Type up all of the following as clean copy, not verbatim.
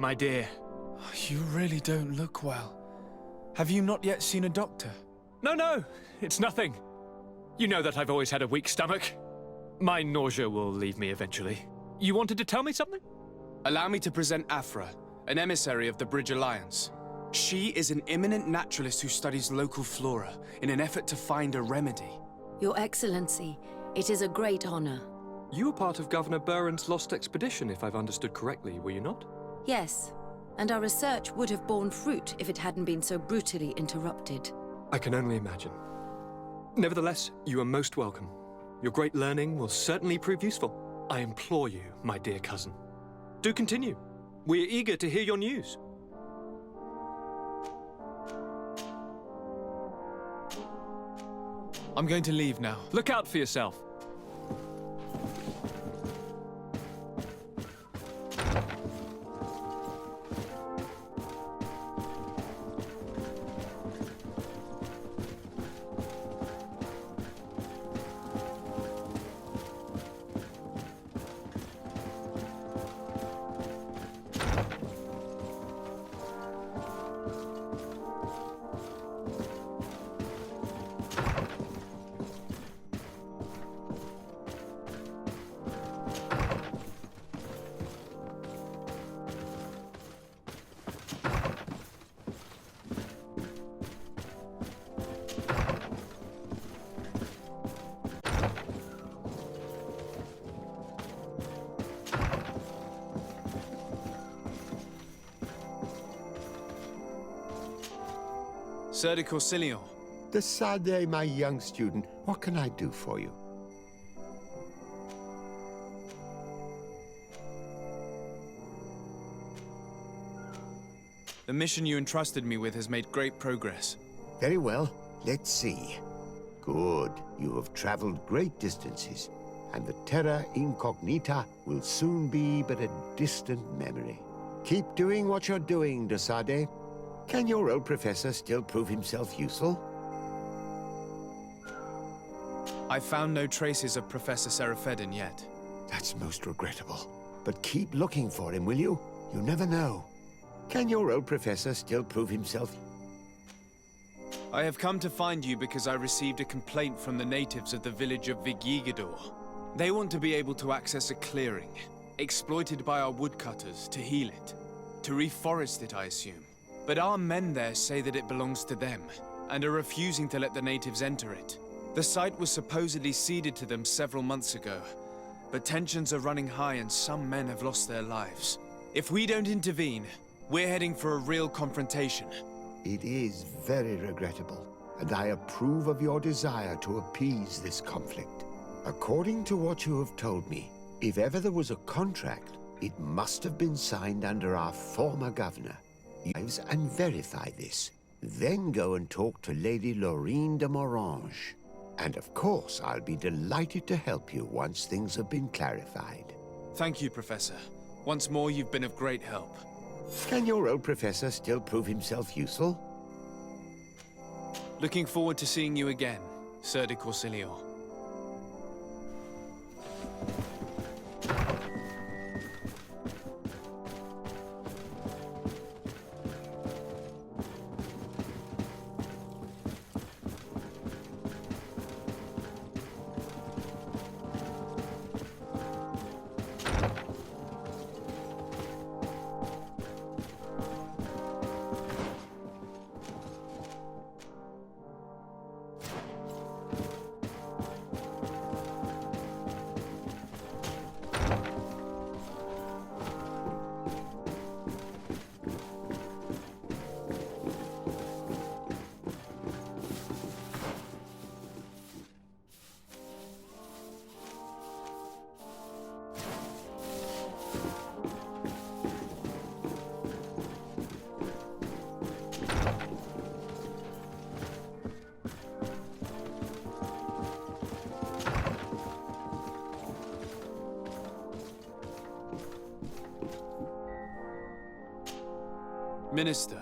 my dear. You really don't look well. Have you not yet seen a doctor? No, it's nothing. You know that I've always had a weak stomach. My nausea will leave me eventually. You wanted to tell me something? Allow me to present Afra, an emissary of the Bridge Alliance. She is an eminent naturalist who studies local flora in an effort to find a remedy. Your Excellency, it is a great honor. You were part of Governor Buren's lost expedition, if I've understood correctly, were you not? Yes, and our research would have borne fruit if it hadn't been so brutally interrupted. I can only imagine. Nevertheless, you are most welcome. Your great learning will certainly prove useful. I implore you, my dear cousin. Do continue. We are eager to hear your news. I'm going to leave now. Look out for yourself. Sir de Corsilion. Sade, my young student, what can I do for you? The mission you entrusted me with has made great progress. Very well. Let's see. Good. You have traveled great distances, and the Terra Incognita will soon be but a distant memory. Keep doing what you're doing, de Sade. Can your old professor still prove himself useful? I've found no traces of Professor Seraphedin yet. That's most regrettable. But keep looking for him, will you? You never know. Can your old professor still prove himself? I have come to find you because I received a complaint from the natives of the village of Vigigador. They want to be able to access a clearing, exploited by our woodcutters, to heal it. To reforest it, I assume. But our men there say that it belongs to them, and are refusing to let the natives enter it. The site was supposedly ceded to them several months ago, but tensions are running high and some men have lost their lives. If we don't intervene, we're heading for a real confrontation. It is very regrettable, and I approve of your desire to appease this conflict. According to what you have told me, if ever there was a contract, it must have been signed under our former governor. And verify this. Then go and talk to Lady Laurine de Morange. And of course, I'll be delighted to help you once things have been clarified. Thank you, Professor. Once more, you've been of great help. Can your old professor still prove himself useful? Looking forward to seeing you again, Sir de Corsilion. Minister.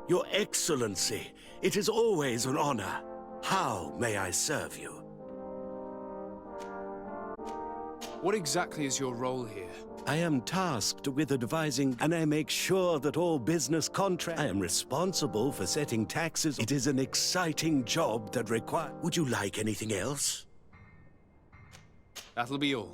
Your Excellency, it is always an honor. How may I serve you? What exactly is your role here? I am tasked with advising, and I make sure that all business contracts... I am responsible for setting taxes. It is an exciting job that requires... Would you like anything else? That'll be all.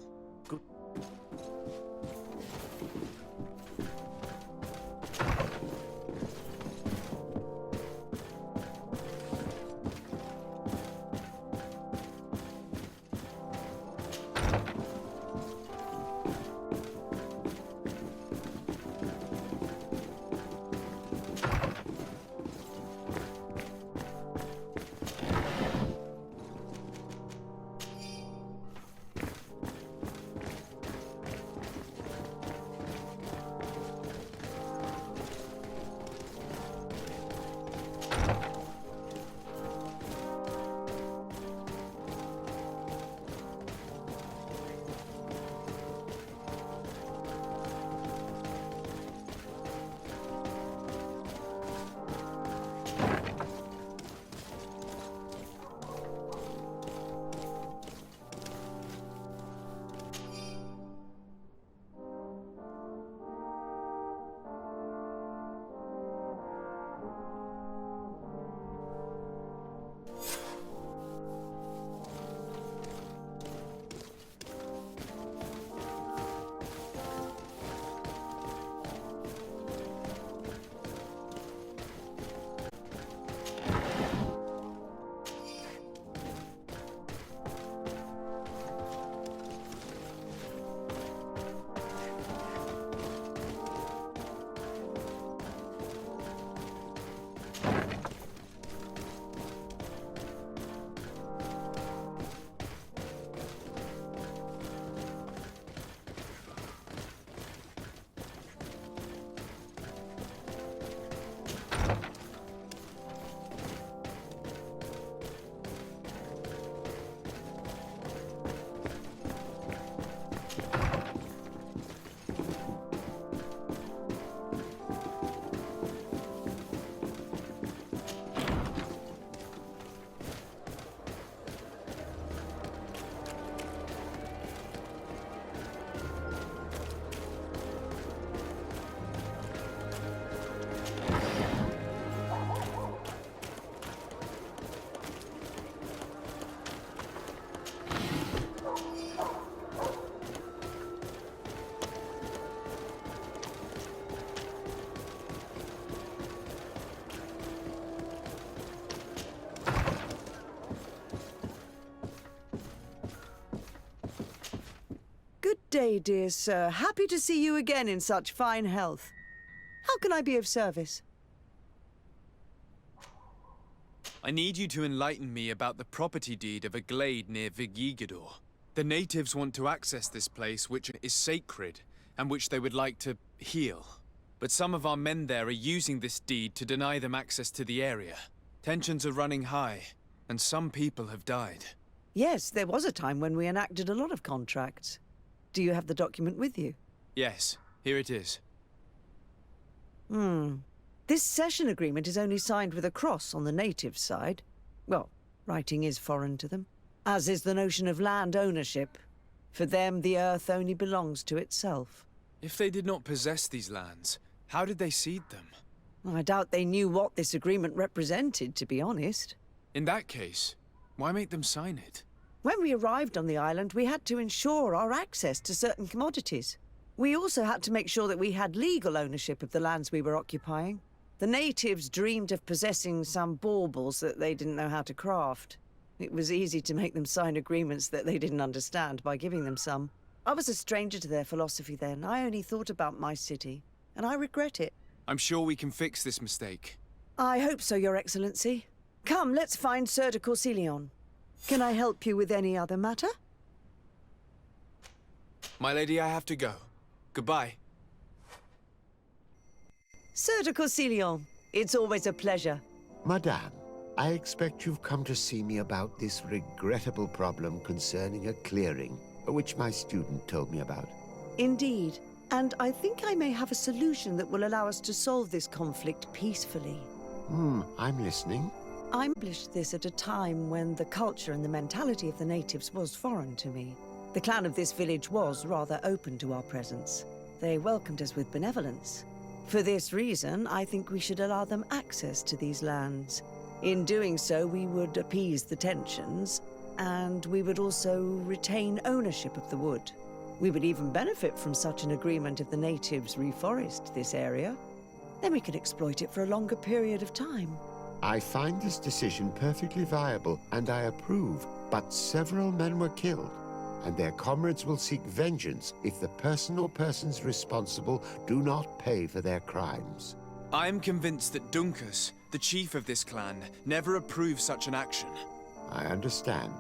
Good day, dear sir. Happy to see you again in such fine health. How can I be of service? I need you to enlighten me about the property deed of a glade near Vigigador. The natives want to access this place, which is sacred, and which they would like to heal. But some of our men there are using this deed to deny them access to the area. Tensions are running high, and some people have died. Yes, there was a time when we enacted a lot of contracts. Do you have the document with you? Yes, here it is. This cession agreement is only signed with a cross on the native side. Well, writing is foreign to them, as is the notion of land ownership. For them, the earth only belongs to itself. If they did not possess these lands, how did they cede them? I doubt they knew what this agreement represented, to be honest. In that case, why make them sign it? When we arrived on the island, we had to ensure our access to certain commodities. We also had to make sure that we had legal ownership of the lands we were occupying. The natives dreamed of possessing some baubles that they didn't know how to craft. It was easy to make them sign agreements that they didn't understand by giving them some. I was a stranger to their philosophy then. I only thought about my city, and I regret it. I'm sure we can fix this mistake. I hope so, Your Excellency. Come, let's find Sir de Corsilion. Can I help you with any other matter? My lady, I have to go. Goodbye. Sir de Corsilion, it's always a pleasure. Madame, I expect you've come to see me about this regrettable problem concerning a clearing, which my student told me about. Indeed. And I think I may have a solution that will allow us to solve this conflict peacefully. I'm listening. I published this at a time when the culture and the mentality of the natives was foreign to me. The clan of this village was rather open to our presence. They welcomed us with benevolence. For this reason, I think we should allow them access to these lands. In doing so, we would appease the tensions, and we would also retain ownership of the wood. We would even benefit from such an agreement if the natives reforest this area. Then we could exploit it for a longer period of time. I find this decision perfectly viable, and I approve, but several men were killed, and their comrades will seek vengeance if the person or persons responsible do not pay for their crimes. I am convinced that Dunkus, the chief of this clan, never approved such an action. I understand,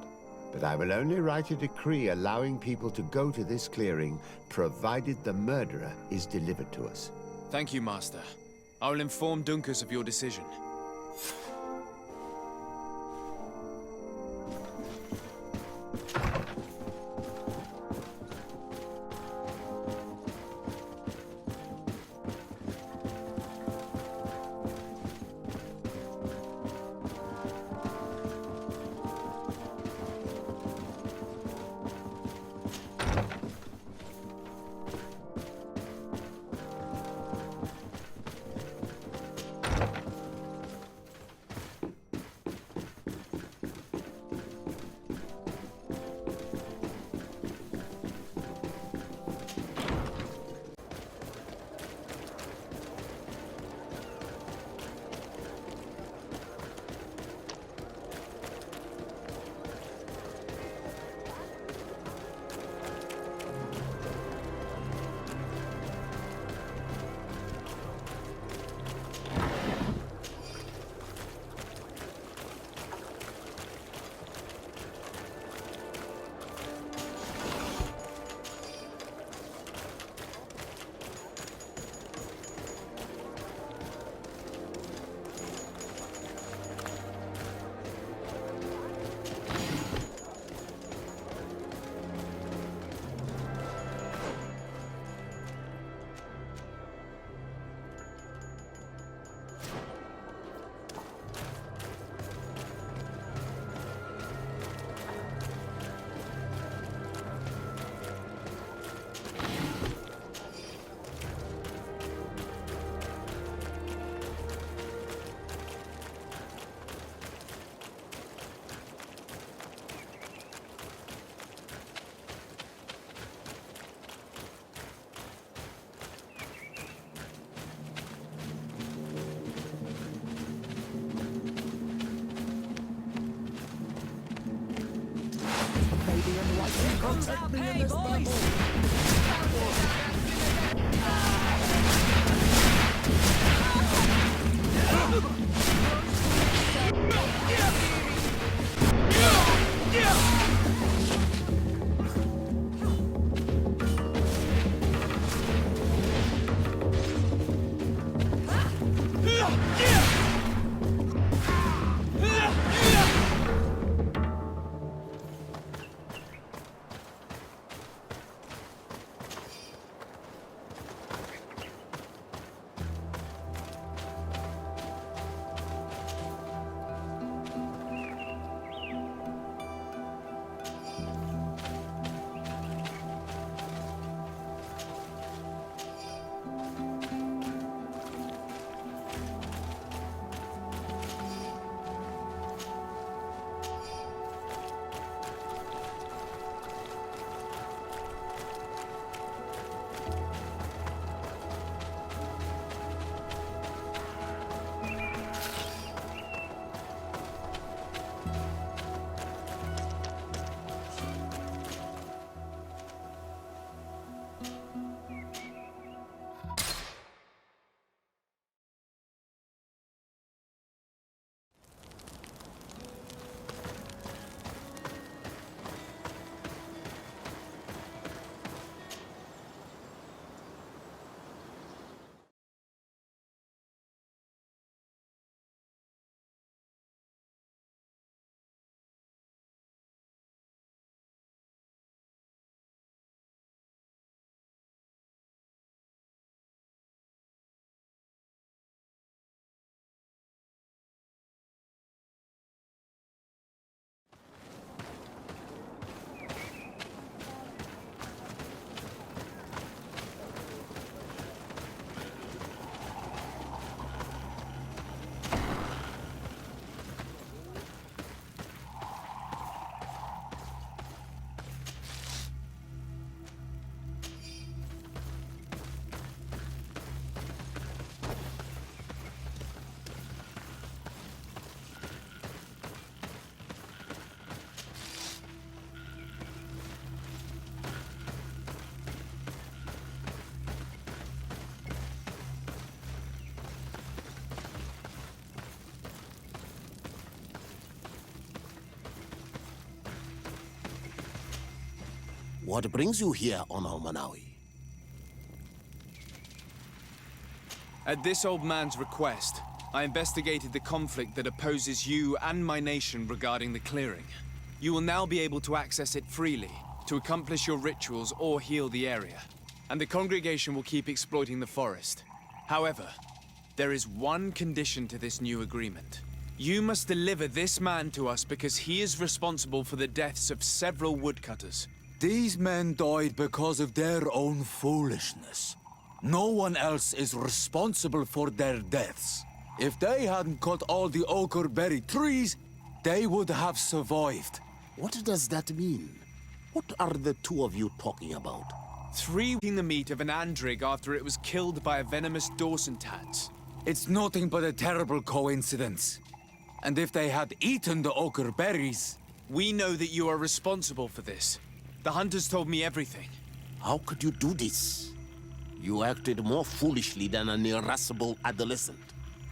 but I will only write a decree allowing people to go to this clearing, provided the murderer is delivered to us. Thank you, Master. I will inform Dunkus of your decision. What brings you here on Almanawi? At this old man's request, I investigated the conflict that opposes you and my nation regarding the clearing. You will now be able to access it freely, to accomplish your rituals or heal the area. And the congregation will keep exploiting the forest. However, there is one condition to this new agreement. You must deliver this man to us because he is responsible for the deaths of several woodcutters. These men died because of their own foolishness. No one else is responsible for their deaths. If they hadn't cut all the ochreberry trees, they would have survived. What does that mean? What are the two of you talking about? 3 eating the meat of an andrig after it was killed by a venomous Dawson tats. It's nothing but a terrible coincidence. And if they had eaten the ochreberries... We know that you are responsible for this. The hunters told me everything. How could you do this? You acted more foolishly than an irascible adolescent.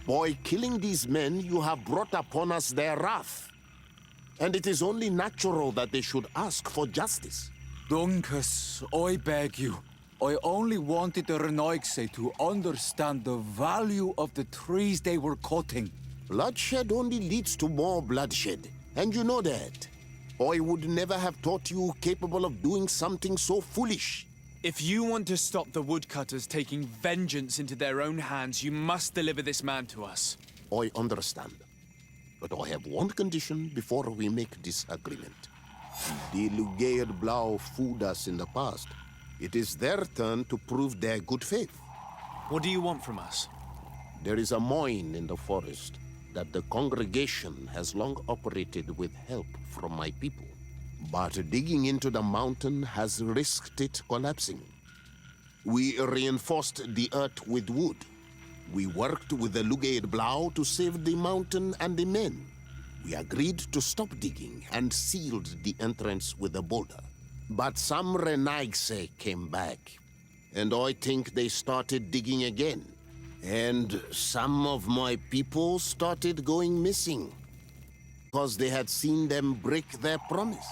By killing these men, you have brought upon us their wrath. And it is only natural that they should ask for justice. Duncas, I beg you. I only wanted the Renoigse to understand the value of the trees they were cutting. Bloodshed only leads to more bloodshed, and you know that. I would never have thought you capable of doing something so foolish. If you want to stop the woodcutters taking vengeance into their own hands, you must deliver this man to us. I understand. But I have one condition before we make this agreement. The Lugaid Blau fooled us in the past. It is their turn to prove their good faith. What do you want from us? There is a mine in the forest that the congregation has long operated with help from my people. But digging into the mountain has risked it collapsing. We reinforced the earth with wood. We worked with the Lugaid Blau to save the mountain and the men. We agreed to stop digging and sealed the entrance with a boulder. But some Renaigse came back, and I think they started digging again. And some of my people started going missing, because they had seen them break their promise.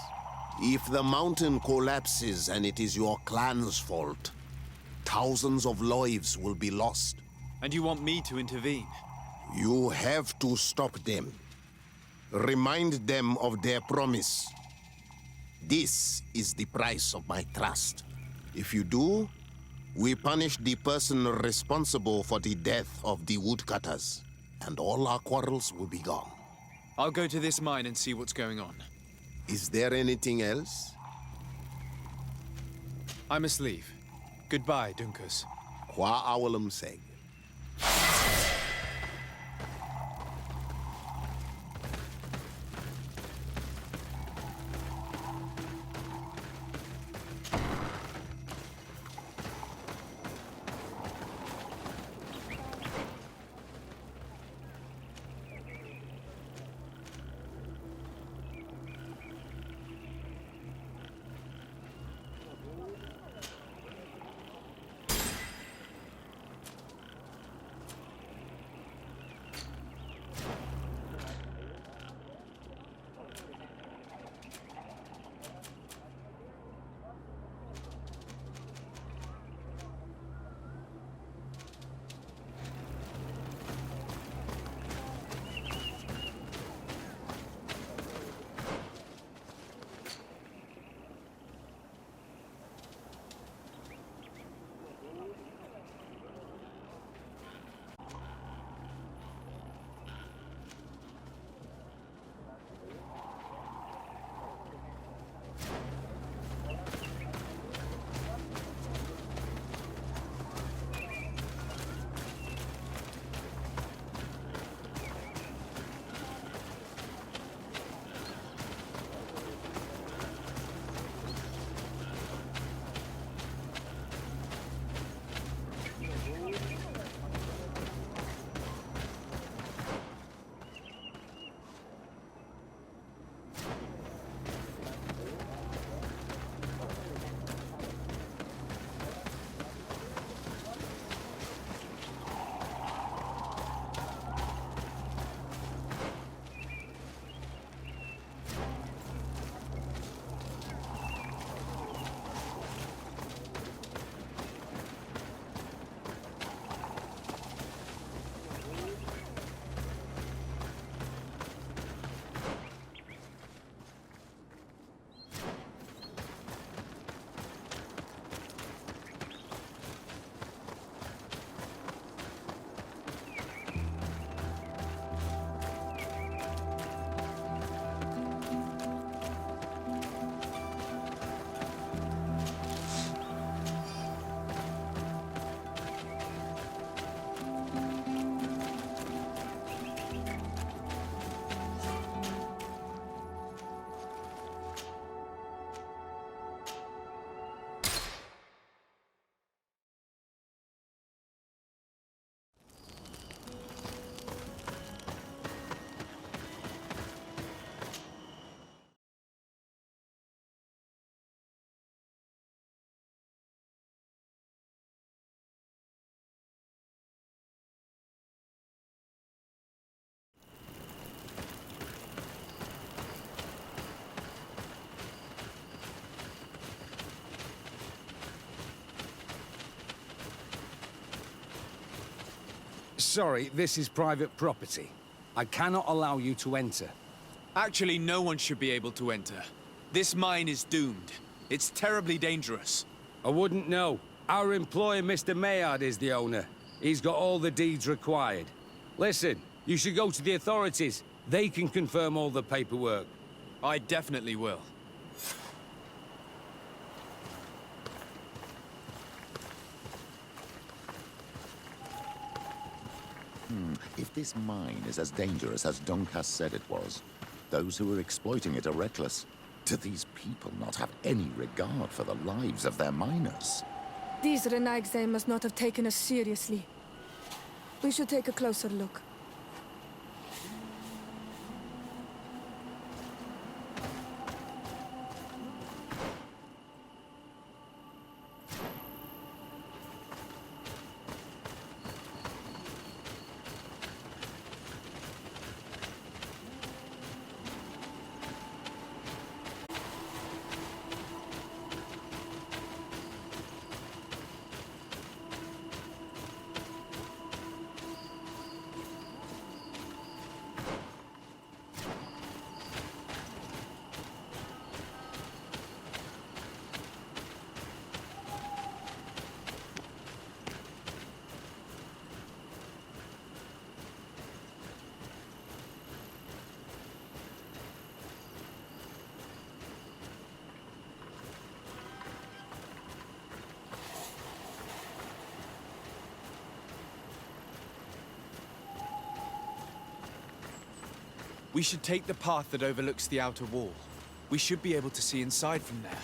If the mountain collapses and it is your clan's fault, thousands of lives will be lost. And you want me to intervene? You have to stop them. Remind them of their promise. This is the price of my trust. If you do, we punish the person responsible for the death of the woodcutters, and all our quarrels will be gone. I'll go to this mine and see what's going on. Is there anything else? I must leave. Goodbye, Duncas. Qua awalum seg. sorry, this is private property. I cannot allow you to enter. Actually, no one should be able to enter. This mine is doomed. It's terribly dangerous. I wouldn't know. Our employer, Mr. Maillard, is the owner. He's got all the deeds required. Listen, you should go to the authorities. They can confirm all the paperwork. I definitely will. If this mine is as dangerous as Donkas said it was, those who are exploiting it are reckless. Do these people not have any regard for the lives of their miners? These Renagse must not have taken us seriously. We should take a closer look. We should take the path that overlooks the outer wall. We should be able to see inside from there.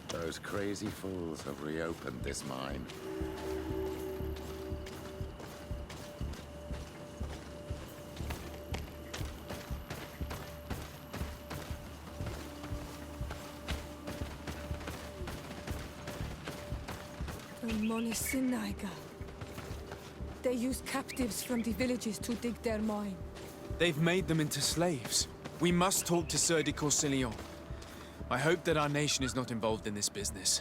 Those crazy fools have reopened this mine. They use captives from the villages to dig their mine. They've made them into slaves. We must talk to Sieur de Courcillon. I hope that our nation is not involved in this business.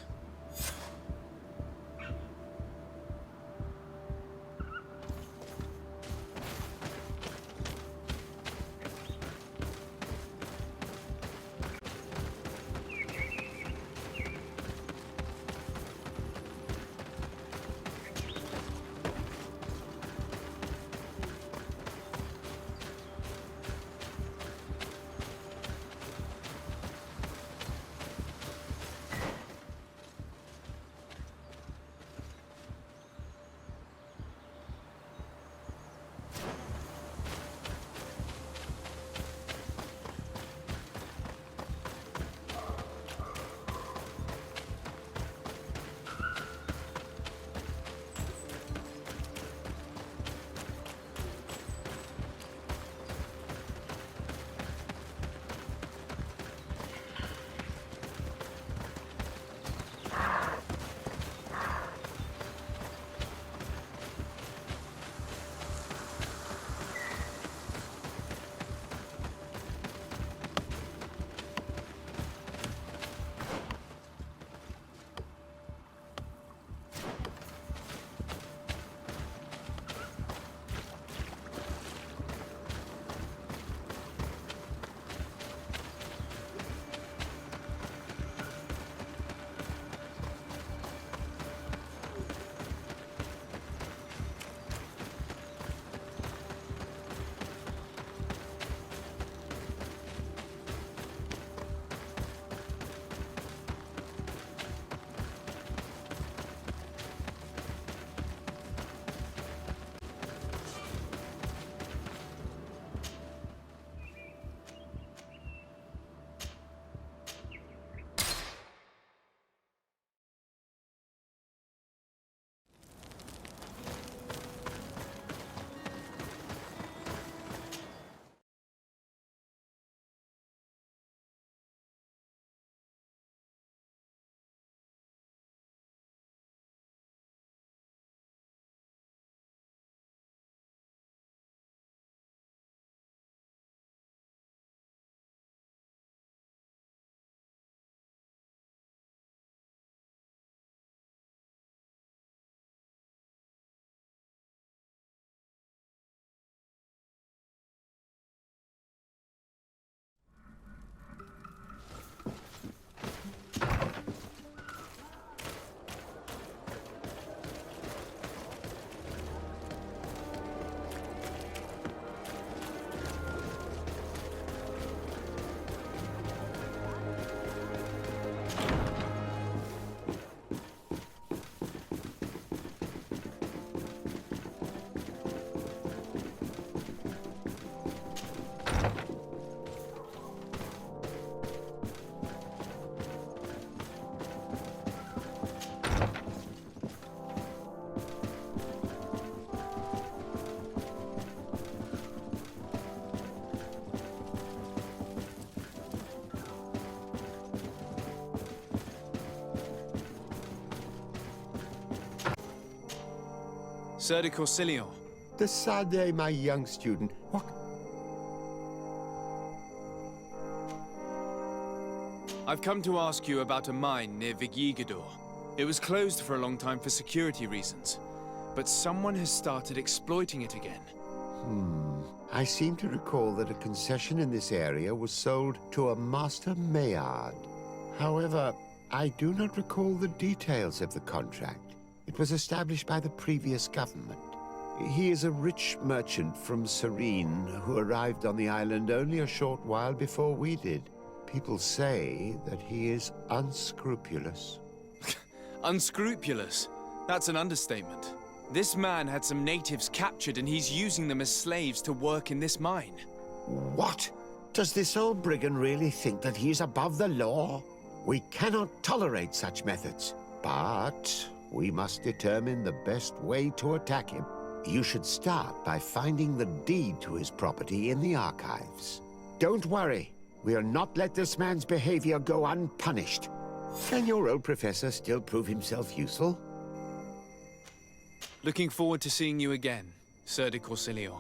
Sir de Corsilion. Decidez, my young student. What? I've come to ask you about a mine near Vigigador. It was closed for a long time for security reasons, but someone has started exploiting it again. I seem to recall that a concession in this area was sold to a Master Maillard. However, I do not recall the details of the contract. It was established by the previous government. He is a rich merchant from Serene who arrived on the island only a short while before we did. People say that he is unscrupulous. Unscrupulous? That's an understatement. This man had some natives captured and he's using them as slaves to work in this mine. What? Does this old brigand really think that he is above the law? We cannot tolerate such methods, but we must determine the best way to attack him. You should start by finding the deed to his property in the archives. Don't worry. We'll not let this man's behavior go unpunished. Can your old professor still prove himself useful? Looking forward to seeing you again, Sir de Corsilion.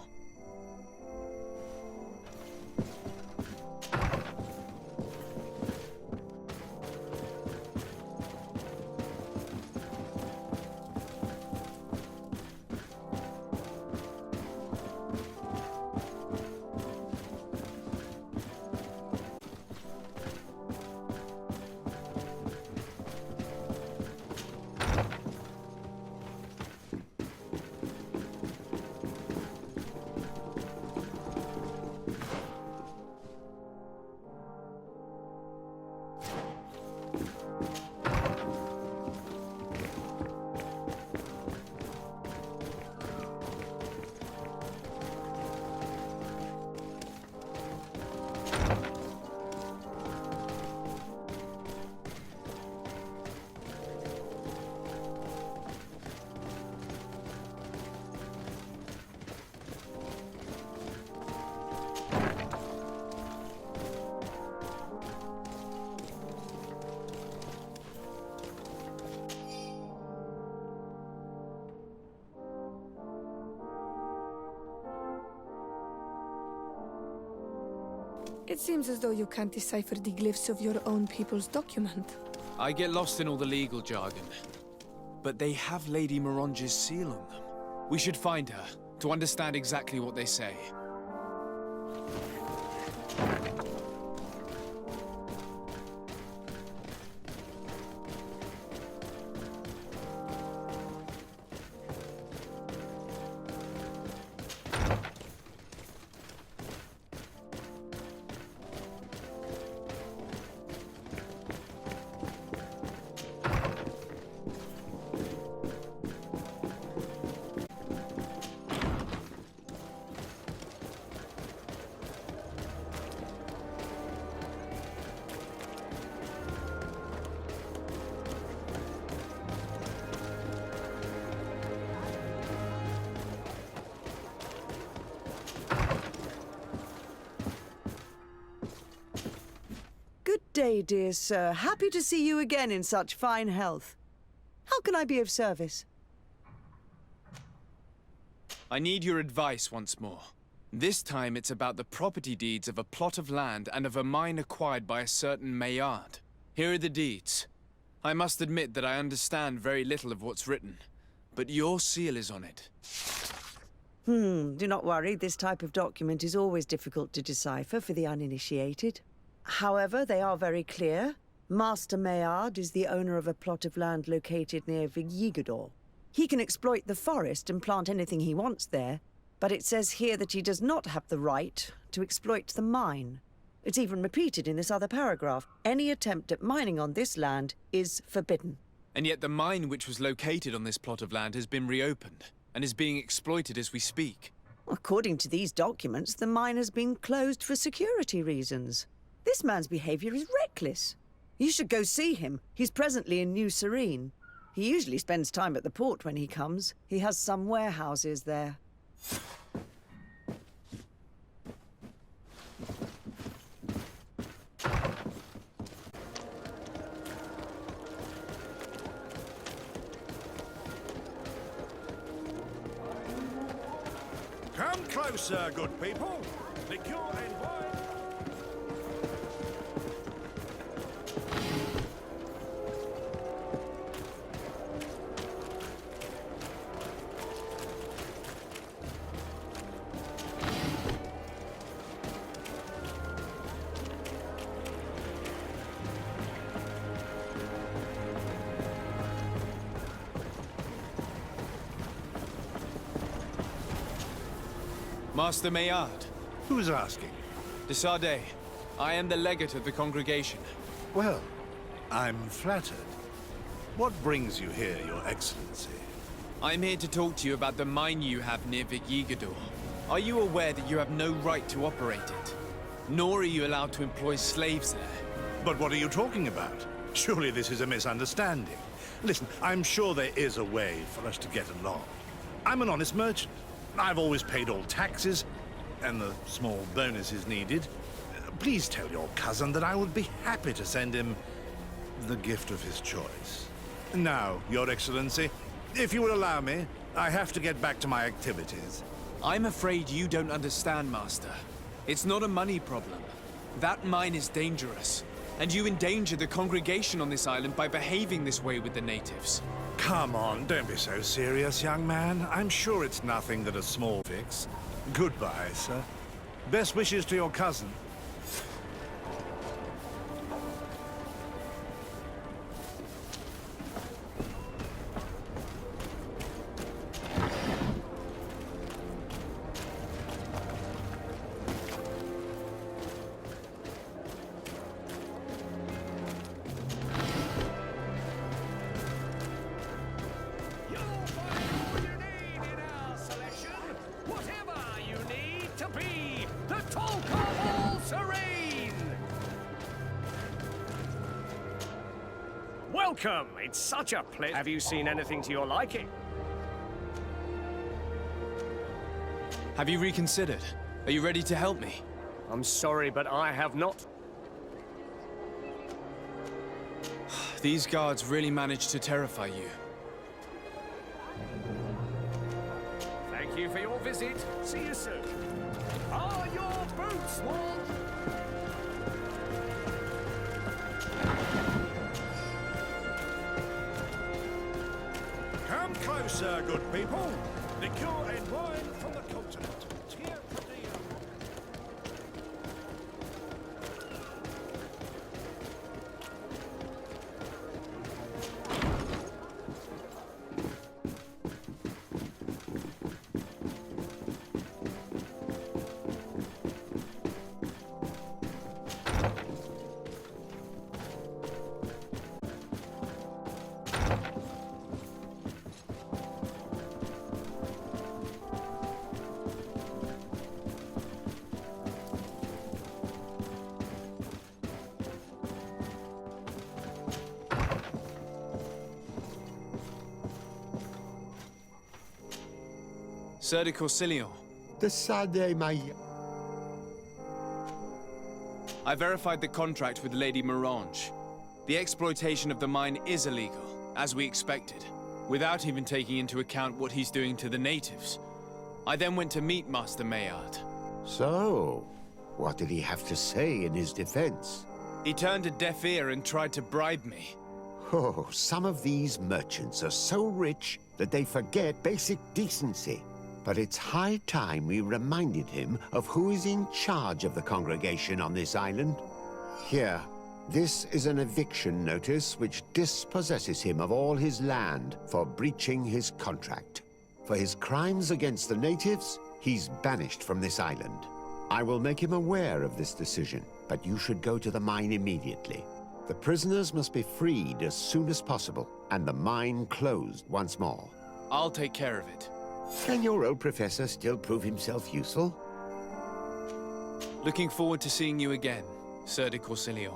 It seems as though you can't decipher the glyphs of your own people's document. I get lost in all the legal jargon. But they have Lady Morange's seal on them. We should find her, to understand exactly what they say. Good day, dear sir. Happy to see you again in such fine health. How can I be of service? I need your advice once more. This time it's about the property deeds of a plot of land and of a mine acquired by a certain Maillard. Here are the deeds. I must admit that I understand very little of what's written, but your seal is on it. Do not worry. This type of document is always difficult to decipher for the uninitiated. However, they are very clear. Master Maillard is the owner of a plot of land located near Vigigador. He can exploit the forest and plant anything he wants there, but it says here that he does not have the right to exploit the mine. It's even repeated in this other paragraph. Any attempt at mining on this land is forbidden. And yet the mine which was located on this plot of land has been reopened, and is being exploited as we speak. According to these documents, the mine has been closed for security reasons. This man's behavior is reckless. You should go see him. He's presently in New Serene. He usually spends time at the port when he comes. He has some warehouses there. closer, good people. Liqueur and wine. Master Maillard. Who's asking? De Sardet. I am the legate of the congregation. Well, I'm flattered. What brings you here, Your Excellency? I'm here to talk to you about the mine you have near Vigigador. Are you aware that you have no right to operate it? Nor are you allowed to employ slaves there. But what are you talking about? Surely this is a misunderstanding. Listen, I'm sure there is a way for us to get along. I'm an honest merchant. I've always paid all taxes, and the small bonuses needed. Please tell your cousin that I would be happy to send him the gift of his choice. Now, Your Excellency, if you will allow me, I have to get back to my activities. I'm afraid you don't understand, Master. It's not a money problem. That mine is dangerous, and you endanger the congregation on this island by behaving this way with the natives. Come on, don't be so serious, young man. I'm sure it's nothing but a small fix. Goodbye, sir. Best wishes to your cousin. Welcome! It's such a pleasure. Have you seen anything to your liking? Have you reconsidered? Are you ready to help me? I'm sorry, but I have not. These guards really managed to terrify you. Thank you for your visit. See you soon. Are your boots warm? Come closer, good people. Liqueur and wine from the continent. Here for the Sir de Corsilion. De Sardet, my... I verified the contract with Lady Morange. The exploitation of the mine is illegal, as we expected, without even taking into account what he's doing to the natives. I then went to meet Master Maillard. So, what did he have to say in his defense? He turned a deaf ear and tried to bribe me. Oh, some of these merchants are so rich that they forget basic decency. But it's high time we reminded him of who is in charge of the congregation on this island. Here, this is an eviction notice which dispossesses him of all his land for breaching his contract. For his crimes against the natives, he's banished from this island. I will make him aware of this decision, but you should go to the mine immediately. The prisoners must be freed as soon as possible, and the mine closed once more. I'll take care of it. Can your old professor still prove himself useful? Looking forward to seeing you again, Sir de Corsilion.